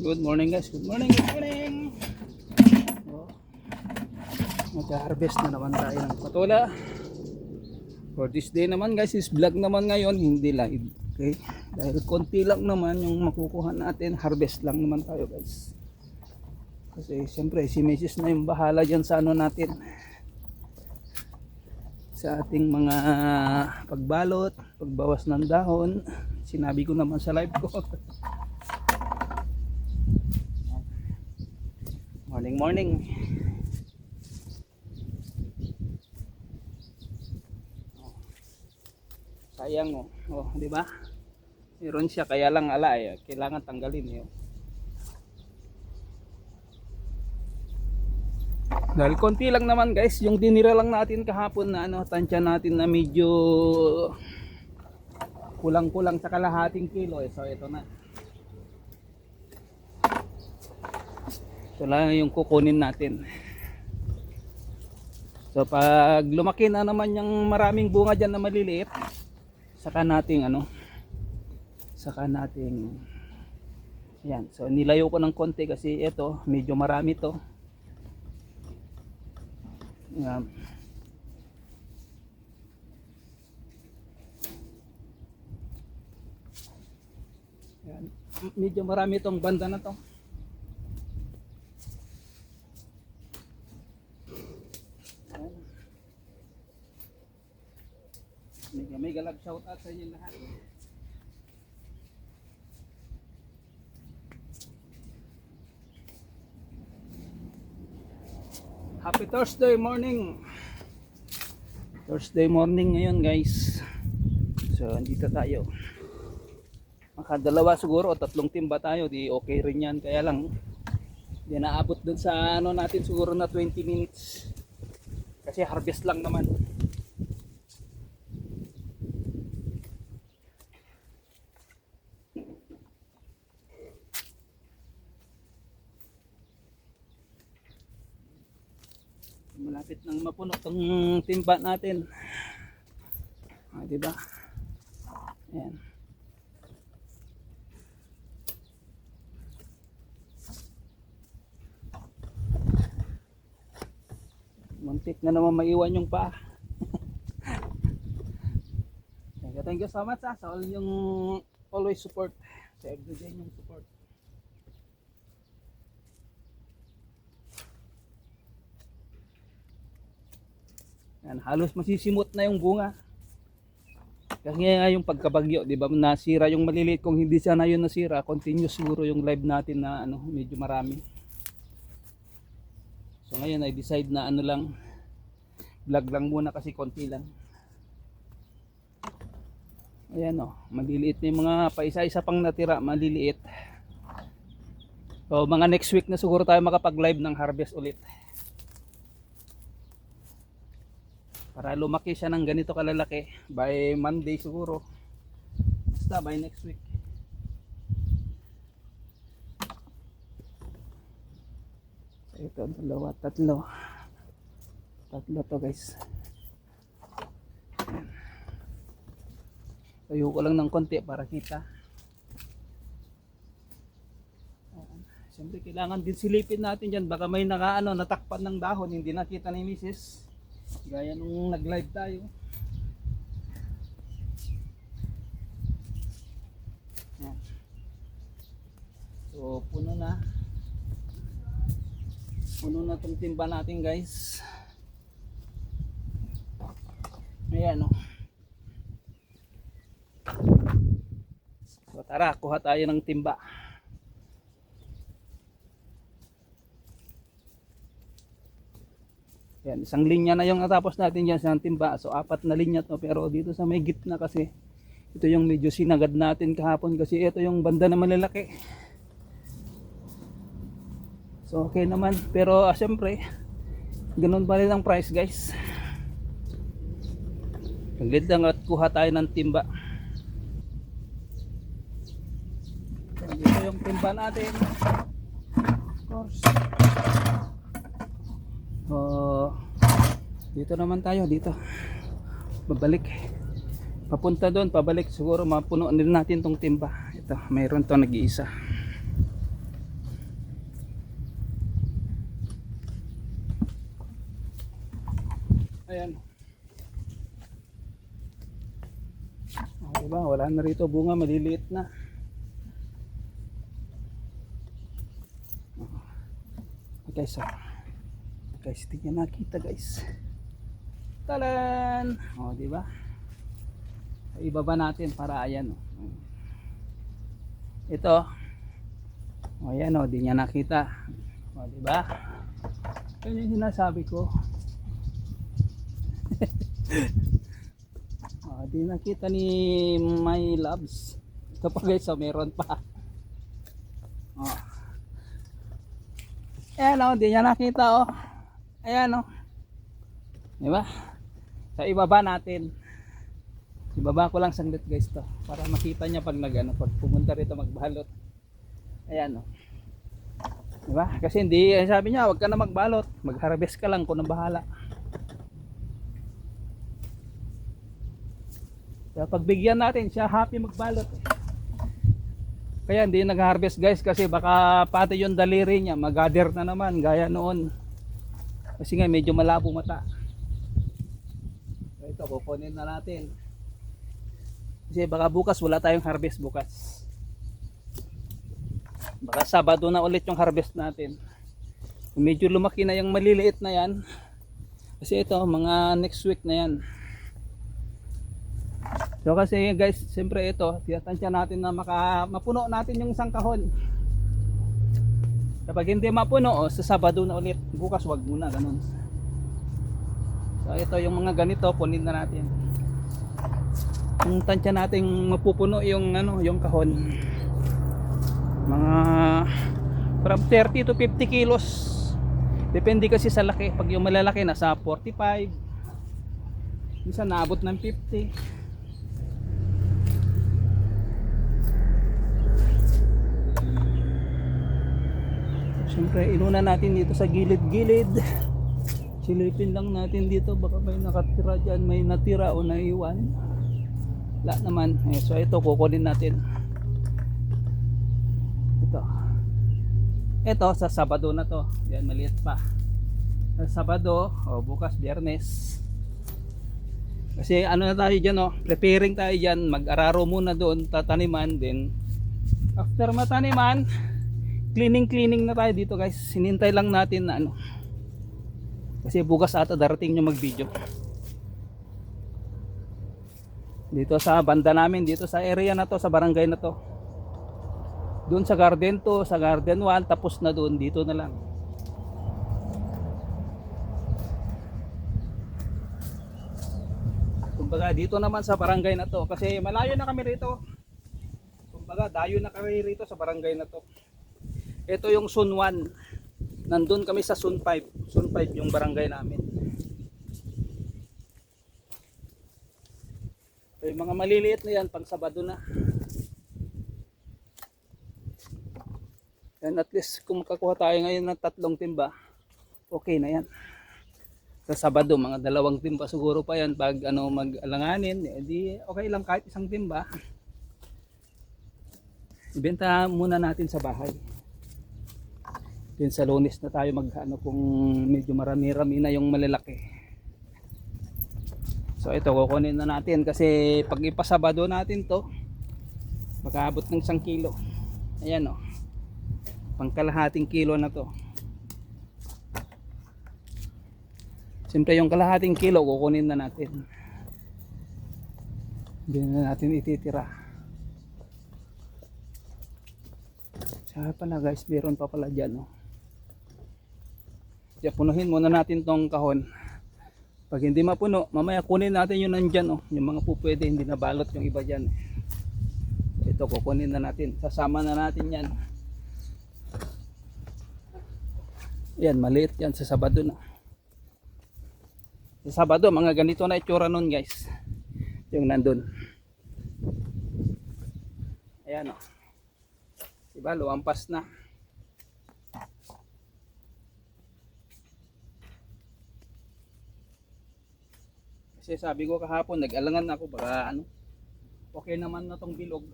Good morning guys, good morning, good morning. Oh, mag-harvest na naman tayo ng patola. For this day naman guys, is vlog naman ngayon, hindi live. Okay? Dahil konti lang naman yung makukuha natin, harvest lang naman tayo guys. Kasi siyempre si Mrs. na yung bahala dyan sa ano natin, sa ating mga pagbalot, pagbawas ng dahon. Sinabi ko naman sa live ko. Morning, morning. Sayang oh. Oh, di ba? Meron siya kaya lang ala eh. Kailangan tanggalin eh. Dahil konti lang naman guys, yung dinira lang natin kahapon na ano, tansya natin na medyo kulang-kulang sa kalahating kilo eh. So ito na. Ito lang yung kukunin natin. So pag lumaki na naman yung maraming bunga dyan na maliliit, saka nating ano, saka nating yan. So nilayo ko ng konti kasi ito medyo marami to. Yan. Yan. Medyo marami tong banda na to. May galab shout out sa inyo lahat. Happy Thursday morning. Thursday morning ngayon guys. So andito tayo. Makadalawa siguro o tatlong timba tayo, di okay rin yan. Kaya lang di naabot dun sa ano natin siguro na 20 minutes. Kasi harvest lang naman. Malapit nang mapuno tong timba natin. Ah, di ba? Ayan. Muntik na naman maiwan yung paa. Thank you so much sa all yung always support. Sa everyday yung support. Yan, halos masisimot na yung bunga. Kasi nga yung pagkabagyo, di ba, nasira yung maliliit. Kung hindi sana yun nasira, continuous siguro yung live natin na ano, medyo marami. So ngayon I decide na ano lang, vlog lang muna kasi konti lang. Ayan o, maliliit na yung mga paisa-isa pang natira, maliliit. So mga next week na siguro tayo makapag live ng harvest ulit. Para lumaki siya ng ganito kalalaki by Monday siguro. Basta by next week. Ito, dalawa, tatlo. Tatlo to guys. Tayo ko lang ng konti para kita. Siyempre kailangan din silipin natin dyan. Baka may natakpan ng dahon. Hindi nakita ni Mrs. Gaya nung nag-live tayo. Yan. So puno na. Puno na itong timba natin guys. Ayan o. So tara, kuha tayo ng timba. Yan, isang linya na yung natapos natin dyan sa timba. So apat na linya to, pero dito sa may gitna kasi ito yung medyo sinagad natin kahapon kasi ito yung banda na malalaki. So okay naman, pero syempre ganun pa rin ang price guys. Saglit lang at kuha tayo ng timba. Dito yung timba natin. Of course. Dito naman tayo, dito babalik papunta doon, pabalik siguro mapuno din natin tong timba. Ito, mayroon to nag-iisa. Ayan. Diba? Wala na rito bunga, maliliit na. Okay, so guys, tingnan nakita guys. Talan! O, diba? Ibaba natin para ayan. Ito. O, ayan o, di niya nakita. O, diba? Yan yung sinasabi ko. O, di nakita ni My Loves. Ito pa guys, so meron pa. O. Ayan o, di niya nakita o. Ayan o. Diba? So ibaba natin. Ibaba ko lang saglit guys to para makita niya pag pag pumunta rito magbalot. Ayan o. Diba? Kasi hindi, sabi niya wag ka na magbalot, mag-harvest ka lang, kung na bahala. Kaya pagbigyan natin siya, happy magbalot. Kaya hindi nag-harvest guys kasi baka pati yung daliri niya mag-gather na naman gaya noon. Kasi nga medyo malabo mata. So ito kukunin na natin. Kasi baka bukas wala tayong harvest bukas. Baka Sabado na ulit yung harvest natin. Medyo lumaki na yung maliliit na yan. Kasi ito mga next week na yan. So kasi guys, siyempre ito, tiyatansya natin na mapuno natin yung isang kahon. Kapag hindi mapuno, sa Sabado na ulit. Bukas wag muna, ganun. So ito yung mga ganito, punin na natin. Yung tansya natin mapupuno yung yung kahon. Mga from 30 to 50 kilos. Depende kasi sa laki. Pag yung malalaki nasa 45. Minsan naabot ng 50. Siyempre inuna natin dito sa gilid-gilid. Silipin lang natin dito baka may nakatira dyan, may natira o naiwan. Wala naman. So ito kukunin natin. Ito sa Sabado na to. Yan, maliit pa. Sa Sabado o bukas Biyernes. Kasi ano na tayo dyan preparing tayo dyan. Mag-araro muna doon, tataniman. Then after mataniman, cleaning na tayo dito guys. Sinintay lang natin na kasi bukas ata darating yung mag-video. Dito sa banda namin, dito sa area na to, sa barangay na to. Doon sa garden 2, sa garden 1, tapos na doon, dito na lang. Kumbaga dito naman sa barangay na to, kasi malayo na kami rito. Kumbaga dayo na kami rito sa barangay na to. Ito yung Sun 1. Nandun kami sa Sun 5. Sun 5 yung barangay namin. So, yung mga maliliit na yan, pang Sabado na. And at least kung makakuha tayo ngayon ng 3 timba, okay na yan. Sa Sabado, mga 2 timba siguro pa yan. Pag mag-alanganin, di okay lang kahit 1 timba. Ibenta muna natin sa bahay. Then sa Lunes na tayo kung medyo marami-rami na yung malalaki. So ito kukunin na natin kasi pag ipasabado natin to, makaabot ng 1 kilo. Ayan pangkalahating kilo na to. Siyempre yung kalahating kilo kukunin na natin. Hindi na natin ititira. Saka pala guys, meron pa pala dyan Kaya punuhin muna natin tong kahon. Pag hindi mapuno, mamaya kunin natin yung nandyan yung mga pupwede, hindi na balot yung iba dyan. Ito kukunin na natin. Sasama na natin yan. Yan, maliit yan sa Sabado na. Sa Sabado, mga ganito na itsura nun guys. Yung nandun. Ayan diba, luwampas na. Kasi sabi ko kahapon, nag-alangan ako baka okay naman na tong bilog.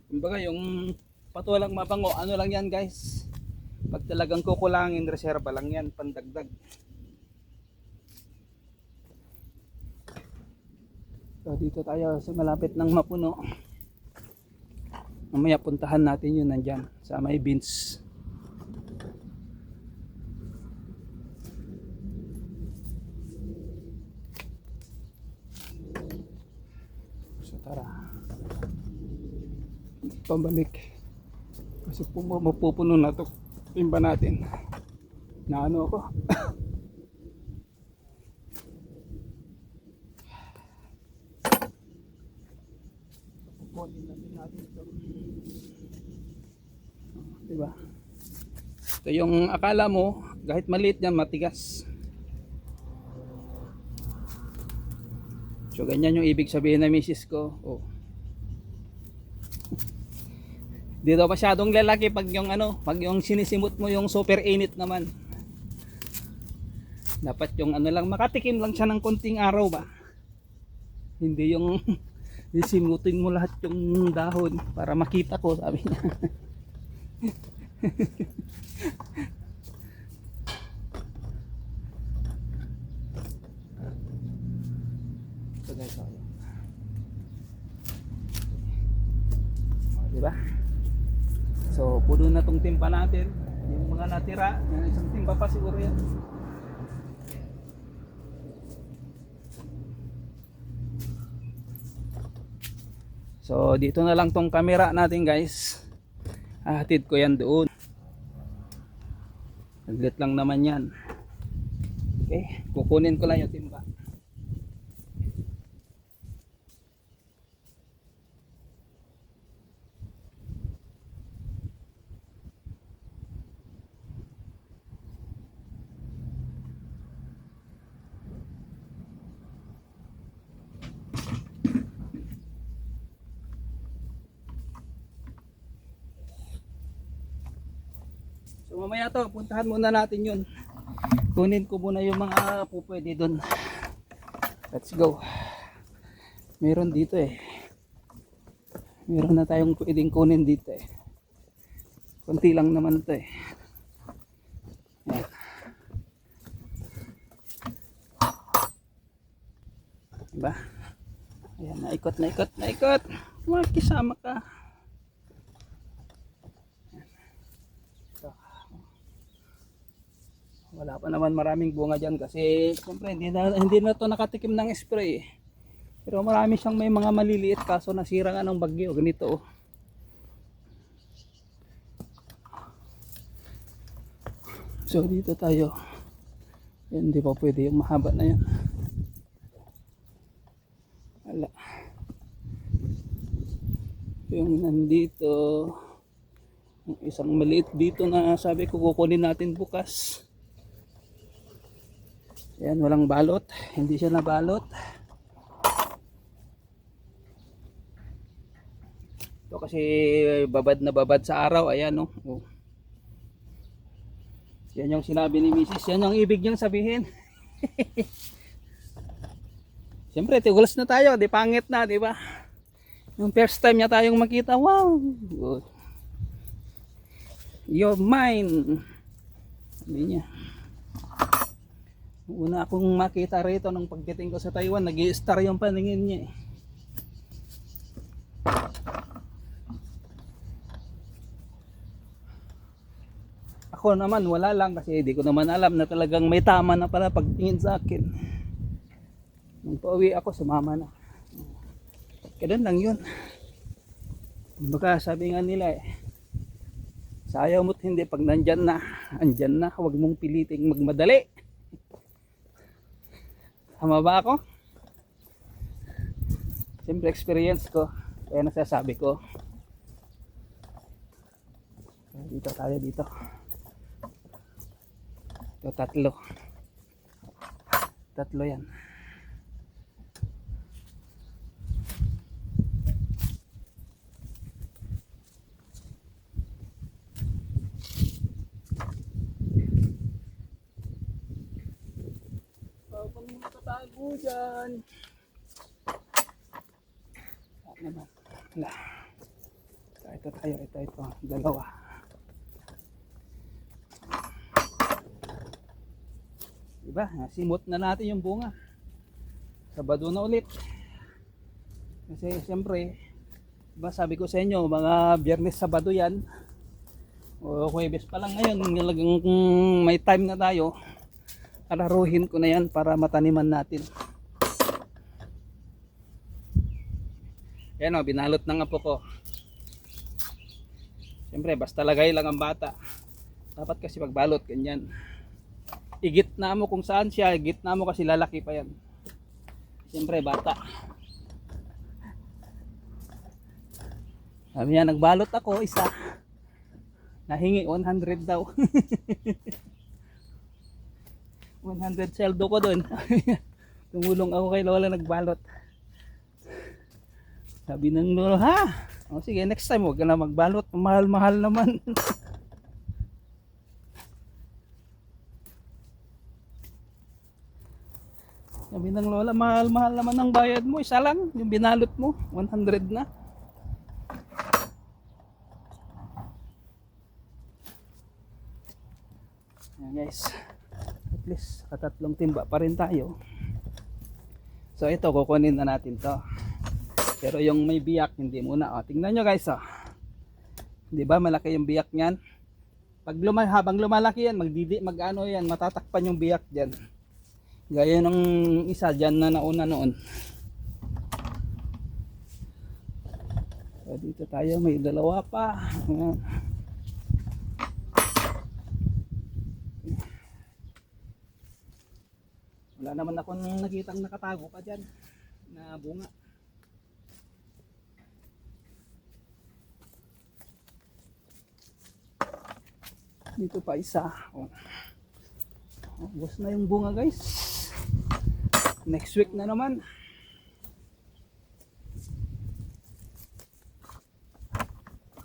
Kumbaga yung patulang mabango, lang yan guys. Pag talagang kukulangin, reserva lang yan, pandagdag. So dito tayo sa malapit ng mapuno. Mamaya puntahan natin yun nandyan sa may beans. So tara. Pambalik. Kasi mapupuno na to timba natin. Na ano ako. Diba? Ito yung akala mo kahit maliit yan matigas. So ganyan yung ibig sabihin na misis ko. Oh. Dito masyadong lalaki pag yung ano, pag yung sinisimot mo yung super init naman. Dapat yung ano lang, makatikim lang siya ng konting araw ba. Hindi yung isimutin mo lahat yung dahon para makita ko, sabi niya. So guys, diba? So puno na tong timpa natin. Yung mga natira, yung isang timpa pa siguro yan. So dito na lang tong camera natin guys. Hatid ko yan doon. Saglit lang naman yan. Okay, kukunin ko lang yung timba. So mamaya to, puntahan muna natin yun. Kunin ko muna yung mga pupwede dun. Let's go. Meron dito eh. Meron na tayong pwedeng kunin dito eh. Kunti lang naman to eh. Ayan. Diba? Ayan, naikot. Makisama ka. Wala pa naman maraming bunga dyan kasi siyempre hindi na to nakatikim ng spray. Pero marami siyang may mga maliliit kaso nasira nga ng bagyo. Ganito oh. So dito tayo. Yan, hindi pa pwede yung mahaba na yan. Wala. Yung nandito. Yung isang maliit dito na sabi ko kukunin natin bukas. Yan, walang balot. Hindi siya nabalot. Ito kasi babad na babad sa araw. Ayan oh. Oh. Yan yung sinabi ni Mrs. Yan yung ibig niyang sabihin. Siyempre, tigulas na tayo. Di pangit na, di ba? Yung first time niya tayong makita. Wow! You're mine. Sabi niya. Una akong makita rito nung pagdating ko sa Taiwan, nag-i-star yung paningin niya eh. Ako naman wala lang kasi hindi ko naman alam na talagang may tama na pala pagtingin sa akin. Nung pauwi ako, sumama na. Kaya lang yun. Baka sabi nga nila eh, sayaw mo't hindi pag nandyan na, andyan na, huwag mong piliting magmadali. Tama ba ako? Siyempre experience ko, kaya nasasabi ko. Dito tayo dito. Ito tatlo yan. Pag matatago dyan. Ano ba? Wala. Ito tayo, ito. Dalawa. Diba? Nasimot na natin yung bunga. Sabado na ulit. Kasi siyempre, diba sabi ko sa inyo, mga Biyernes, Sabado yan, o Huwebes pa lang ngayon, talagang may time na tayo, araruhin ko na yan para mataniman natin. Yan o, binalot ng apo ko. Siyempre, basta lagay lang ang bata. Dapat kasi pagbalot, ganyan. Igitna mo kung saan siya, igitna mo kasi lalaki pa yan. Siyempre, bata. Sabi niya, nagbalot ako, isa. Nahingi, 100 daw. 100 sweldo ko doon. Tumulong ako kay Lola nagbalot. Sabi ng Lola, ha? O sige, next time huwag ka na magbalot. Mahal-mahal naman. Sabi ng Lola, mahal-mahal naman ang bayad mo. Isa lang, yung binalot mo, 100 na. Yan guys, at least katatlong timba pa rin tayo. So ito, kukunin na natin to. Pero yung may biyak, hindi muna. O, tingnan nyo guys. O. Di ba malaki yung biyak niyan? Pag habang lumalaki yan, mag-ano yan, matatakpan yung biyak dyan. Gaya ng isa dyan na nauna noon. So dito tayo, may dalawa pa. Ayan. Wala naman akong nakitang nakatago pa dyan na bunga. Dito pa isa. Oh. Ubos na yung bunga guys. Next week na naman.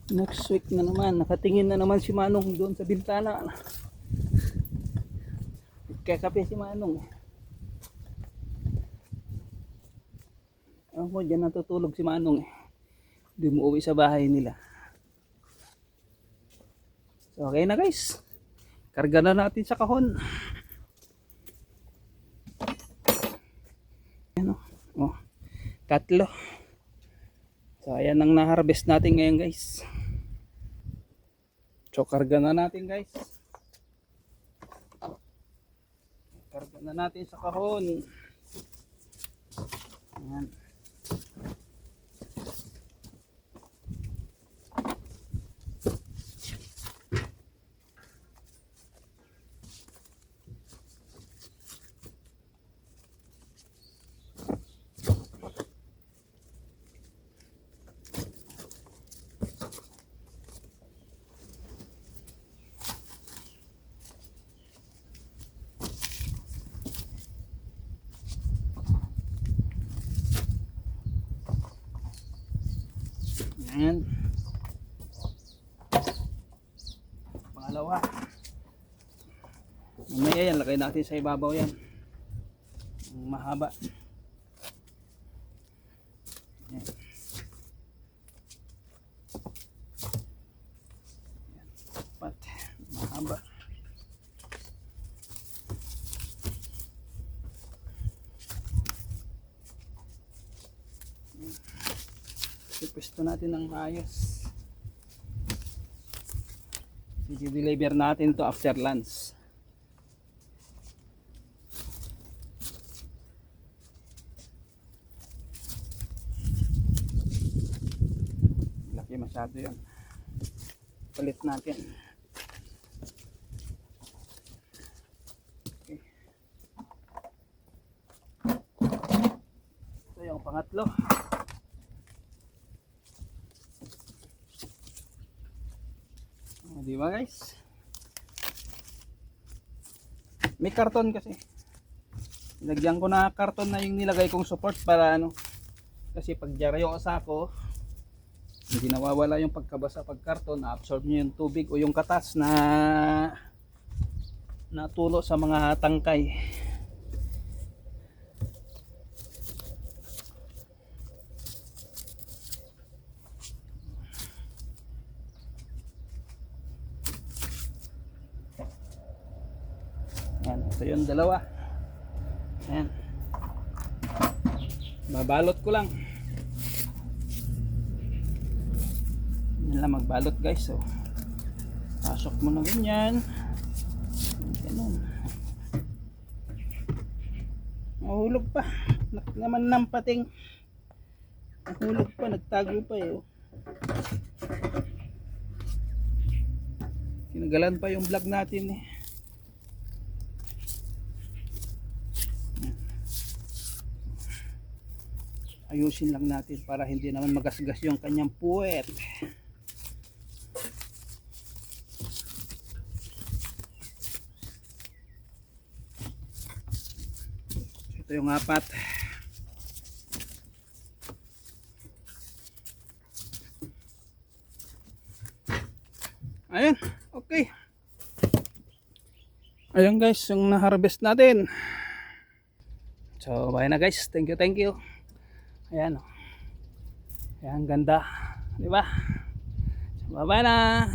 Next week na naman. Nakatingin na naman si Manong doon sa bintana. Kakape si Manong. Ako dyan natutulog si Manong. Hindi mo uwi sa bahay nila. So, okay na guys. Karga na natin sa kahon. Ayan o. Oh, tatlo. So, ayan ang na-harvest natin ngayon guys. So, karga na natin guys. Karga na natin sa kahon. Ayan. Ayan. Pangalawa. Mamaya yan, lagay natin sa ibabaw yan. Mahaba. Ayan. Pat, mahaba. Pwesto natin ng maayos. I-deliver natin to after lunch. Laki masyado yan. Palit natin. Okay. Ito yung pangatlo. Di ba guys? May karton kasi. Nilagyan ko na karton na yung nilagay kong support para ano. Kasi pag diaryo sa ako, hindi nawawala yung pagkabasa pag karton, na-absorb niyo yung tubig o yung katas na natulo sa mga tangkay. Ayan, ito yung dalawa. Ayan. Babalot ko lang. Yan lang magbalot guys. So, pasok mo na ganyan. Ganun. Mahulog pa. Naman ng pating. Mahulog pa. Nagtago pa eh. Oh. Kinagalan pa yung vlog natin eh. Ayusin lang natin para hindi naman magasgas yung kanyang puwet. Ito yung apat. Ayan, okay. Ayan guys, yung na-harvest natin. So, bye na guys. Thank you, thank you. Ayan, oh. Ayan, ganda. Diba? So, bye-bye na.